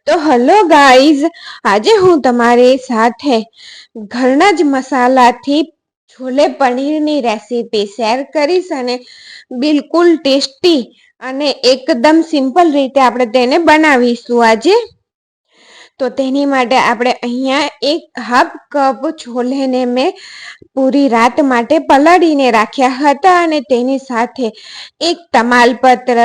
તો hello guys, આજે હું તમારી સાથે ઘરના જ મસાલાથી છોલે પનીરની રેસીપી શેર કરીશ અને બિલકુલ ટેસ્ટી અને એકદમ સિમ્પલ રીતે આપણે તેને બનાવીશું આજે. તો તેની માટે આપણે અહીંયા એક હાફ કપ છોલેને મેં પૂરી રાત માટે પલાળીને રાખ્યા હતા અને તેની સાથે એક તમાલપત્ર,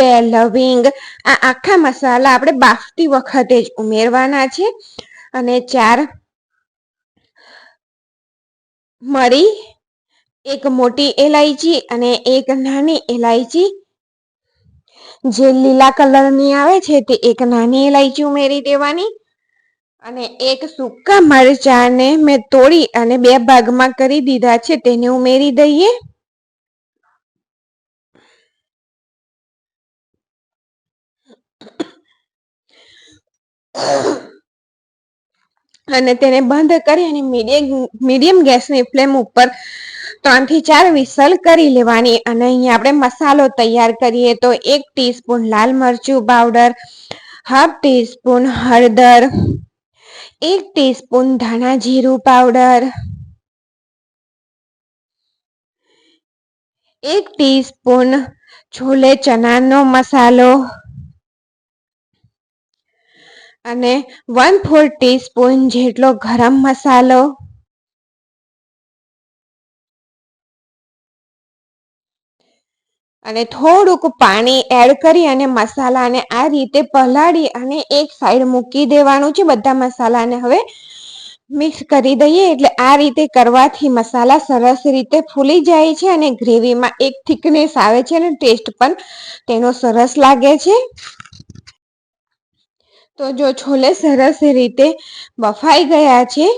2 લવિંગ, આ આખા મસાલા આપણે બાફતી વખતે જ ઉમેરવાના છે અને 4 મરી, એક મોટી એલાયચી અને એક નાની એલાયચી, જે લીલા કલરની આવે છે તે એક નાની એલાયચી ઉમેરી દેવાની અને એક સૂકા મરચાને મેં તોડી અને 2 ભાગમાં કરી દીધા છે તેને ઉમેરી દઈએ. અને તેને બંધ કરી અને મીડિયમ ગેસની ફ્લેમ ઉપર 3 થી 4 વિસલ કરી લેવાની. અને અહીંયા આપણે મસાલો તૈયાર કરીએ તો 1 ટીસ્પૂન લાલ મરચું પાવડર, હાફ ટીસ્પૂન હળદર, 1 ટીસ્પૂન ધાણા જીરું પાવડર, 1 ટીસ્પૂન છોલે ચનાનો મસાલો અને 1/4 ટીસ્પૂન જેટલો ગરમ મસાલો અને થોડુંક પાણી એડ કરી અને મસાલાને આ રીતે પલાળી અને એક સાઈડ મૂકી દેવાનું છે. બધા મસાલાને હવે મિક્સ કરી દઈએ એટલે આ રીતે કરવાથી મસાલા સરસ રીતે ફૂલી જાય છે અને ગ્રેવીમાં એક થિકનેસ આવે છે અને ટેસ્ટ પણ તેનો સરસ લાગે છે. તો જો છોલે સરસ રીતે બફાઈ ગયા છે,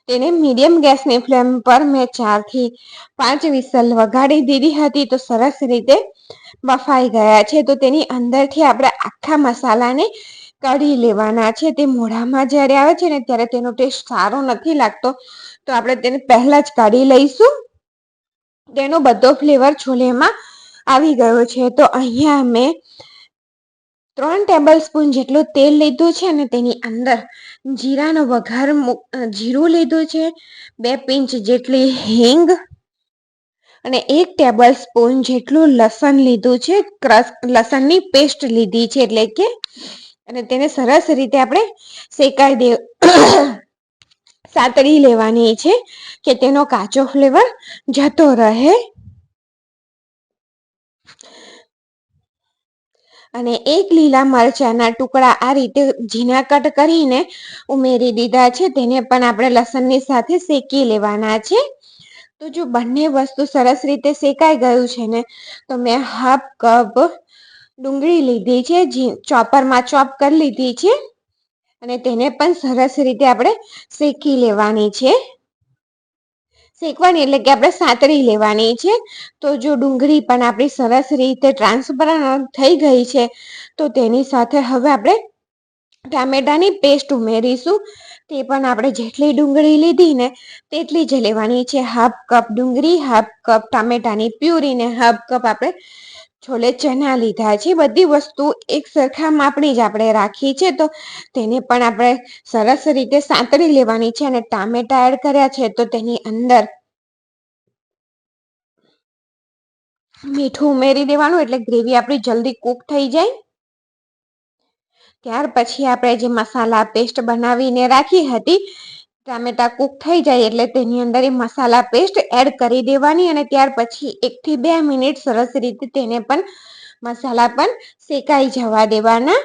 તેને મીડિયમ ગેસની ફ્લેમ પર મેં 4 થી 5 વિસલ વગાડી દીધી હતી તો સરસ રીતે બફાઈ ગયા છે. તો તેની અંદરથી આપણે આખા મસાલાને કાઢી લેવાના છે. તે મોઢામાં જ્યારે આવે છે ને ત્યારે તેનો ટેસ્ટ સારો નથી લાગતો, તો આપણે તેને પહેલા જ કાઢી લઈશું. તેનો બધો ફ્લેવર છોલેમાં આવી ગયો છે. તો અહીંયા મેં 3 ટેબલ સ્પૂન જેટલું તેલ લીધું છે અને તેની અંદર જીરાનો વઘાર જીરું લીધું છે, 2 પિંચ જેટલી હિંગ અને 1 ટેબલ સ્પૂન જેટલું લસણ લીધું છે. લસણની પેસ્ટ લીધી છે એટલે કે, અને તેને સરસ રીતે આપણે સાતળી લેવાની છે કે તેનો કાચો ફ્લેવર જતો રહે. અને 1 લીલા મરચાના ટુકડા આ રીતે ઝીણા કટ કરીને ઉમેરી દીધા છે. તેને પણ આપણે લસણની સાથે શેકી લેવાના છે. તો જો બંને વસ્તુ સરસ રીતે શેકાઈ ગયું છે ને, તો મેં હાફ કપ ડુંગળી લીધી છે, ચોપરમાં ચોપ કરી લીધી છે અને તેને પણ સરસ રીતે આપણે શેકી લેવાની છે. શેકવાની એટલે કે આપણે સાતળી લેવાની છે. તો જો ડુંગળી પણ આપણી સરસ રીતે ટ્રાન્સપરન્ટ થઈ ગઈ છે, તો તેની સાથે હવે આપણે ટામેટાની પેસ્ટ ઉમેરીશું. તે પણ આપણે જેટલી ડુંગળી લીધી ને તેટલી જ લેવાની છે. હાફ કપ ડુંગળી, હાફ કપ ટામેટાની પ્યુરી ને હાફ કપ આપણે છોલે ચના લીધા છે. બધી વસ્તુ એક સરખા માપની જ આપણે રાખી છે. તો તેને પણ આપણે સરસ રીતે સાંતળી લેવાની છે અને ટામેટા એડ કર્યા છે તો તેની અંદર મીઠું ઉમેરી દેવાનું એટલે ગ્રેવી આપણી જલ્દી કૂક થઈ જાય. ત્યાર પછી આપણે જે મસાલા પેસ્ટ બનાવીને રાખી હતી, ટામેટા કૂક થઈ જાય એટલે તેની અંદર એ મસાલા પેસ્ટ એડ કરી દેવાની અને ત્યાર પછી 1 થી 2 મિનિટ સરસ રીતે તેને પણ મસાલા પણ શેકાઈ જવા દેવાના.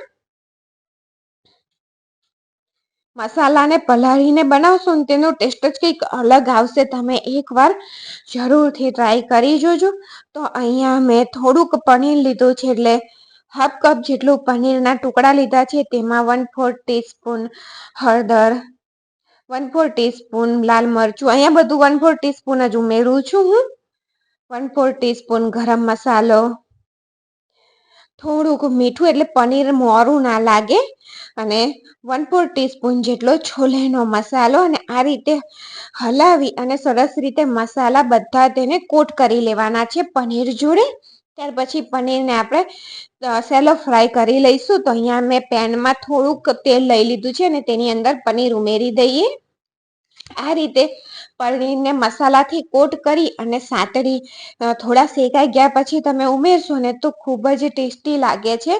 મસાલાને પલાળીને બનાવશો ને તેનો ટેસ્ટ જ કંઈક અલગ આવશે. તમે એકવાર જરૂરથી ટ્રાય કરી જોજો. તો અહીંયા મેં થોડુંક પનીર લીધું છે એટલે હાફ કપ જેટલું પનીરના ટુકડા લીધા છે. તેમાં 1/4 ટીસ્પૂન હળદર, 1/4 ટીસ્પૂન લાલ મરચું, અહીંયા બધું 1/4 ટીસ્પૂન જ ઉમેરું છું હું, 1/4 ટીસ્પૂન ગરમ મસાલો, થોડુંક મીઠું એટલે પનીર મોરું ના લાગે, અને 1/4 ટીસ્પૂન જેટલો છોલેનો મસાલો. અને આ રીતે હલાવી અને સરસ રીતે મસાલા બધા તેને કોટ કરી લેવાના છે પનીર જોડે. ત્યાર પછી પનીરને આપણે સેલો ફ્રાય કરી લઈશું. તો અહીંયા મેં પેનમાં થોડુંક તેલ લઈ લીધું છે અને તેની અંદર પનીર ઉમેરી દઈએ. આ રીતે પનીરને મસાલાથી કોટ કરી અને સાતળી થોડા શેકાઈ ગયા પછી તમે ઉમેરશો ને તો ખૂબ જ ટેસ્ટી લાગે છે.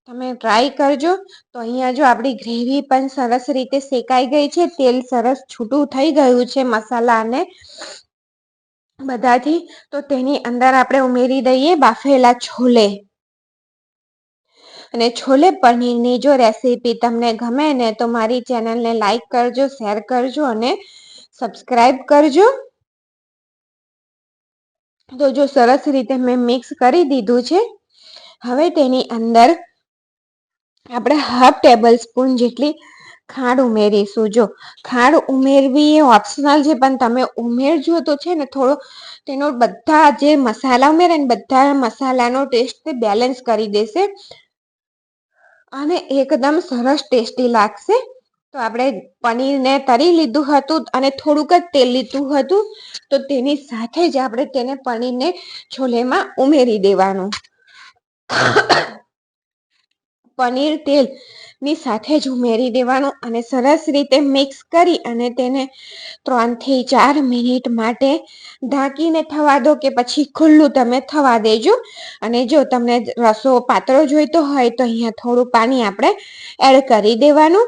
તમે ટ્રાય કરજો. તો અહીંયા જો આપણી ગ્રેવી પણ સરસ રીતે શેકાઈ ગઈ છે, તેલ સરસ છૂટું થઈ ગયું છે મસાલા અને બધાથી. તો તેની અંદર આપણે ઉમેરી દઈએ બાફેલા છોલે. અને છોલે પનીરની જો રેસીપી તમને ગમે ને તો મારી ચેનલને લાઈક કરજો, શેર કરજો અને સબસ્ક્રાઈબ કરજો. તો જો સરસ રીતે મેં મિક્સ કરી દીધું છે. હવે તેની અંદર આપણે હાફ ટેબલ સ્પૂન જેટલી ખાંડ ઉમેરીશું. જો ખાંડ ઉમેરવી એ ઓપ્શનલ છે, પણ તમે ઉમેરજો તો છે ને થોડો તેનો બધા જે મસાલા ઉમેરે ને બધા મસાલાનો ટેસ્ટ બેલેન્સ કરી દેશે અને એકદમ સરસ ટેસ્ટી લાગશે. તો આપણે પનીરને તરી લીધું હતું અને થોડુંક જ તેલ લીધું હતું. તો તેની સાથે જ આપણે તેને પનીરને છોલેમાં ઉમેરી દેવાનું. પનીર તેલ ની સાથે જ ઉમેરી દેવાનું અને સરસ રીતે મિક્સ કરી અને તેને 3 થી 4 મિનિટ માટે ઢાંકીને થવા દો કે પછી ખુલ્લું તમે થવા દેજો. અને જો તમને રસો પાતળો જોઈતો હોય તો અહીંયા થોડું પાણી આપણે એડ કરી દેવાનું.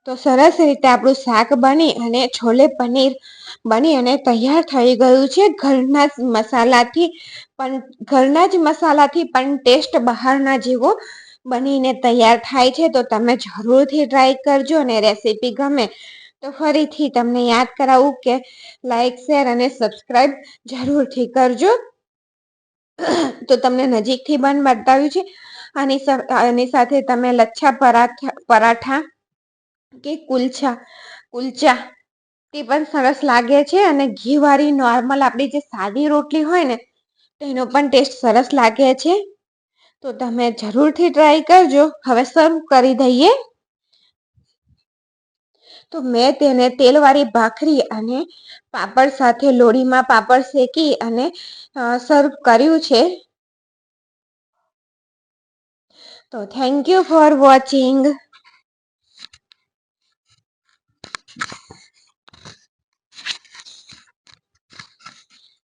તો સરસ રીતે આપણું શાક બની અને છોલે પનીર બની અને તૈયાર થઈ ગયું છે. ઘરના જ મસાલાથી પણ ટેસ્ટ બહારના જેવો બનીને તૈયાર થાય છે. તો તમે જરૂરથી ટ્રાય કરજો અને રેસીપી ગમે તો ફરીથી તમને યાદ કરાવું કે લાઈક, શેર અને સબસ્ક્રાઈબ જરૂરથી કરજો. તો તમને નજીકથી બતાવ્યું છે. આની સાથે તમે લચ્છા પરાઠા કે કુલચા તે પણ સરસ લાગે છે. અને ઘીવાળી નોર્મલ આપણી જે સાદી રોટલી હોય ને તેનો પણ ટેસ્ટ સરસ લાગે છે. તો તમે જરૂરથી ટ્રાય કરજો. હવે સર્વ કરી દઈએ. તો મેં તેને તેલવાળી ભાખરી અને પાપડ સાથે લોણીમાં પાપડ શેકી અને સર્વ કર્યું છે. તો થેન્ક યુ ફોર વોચિંગ.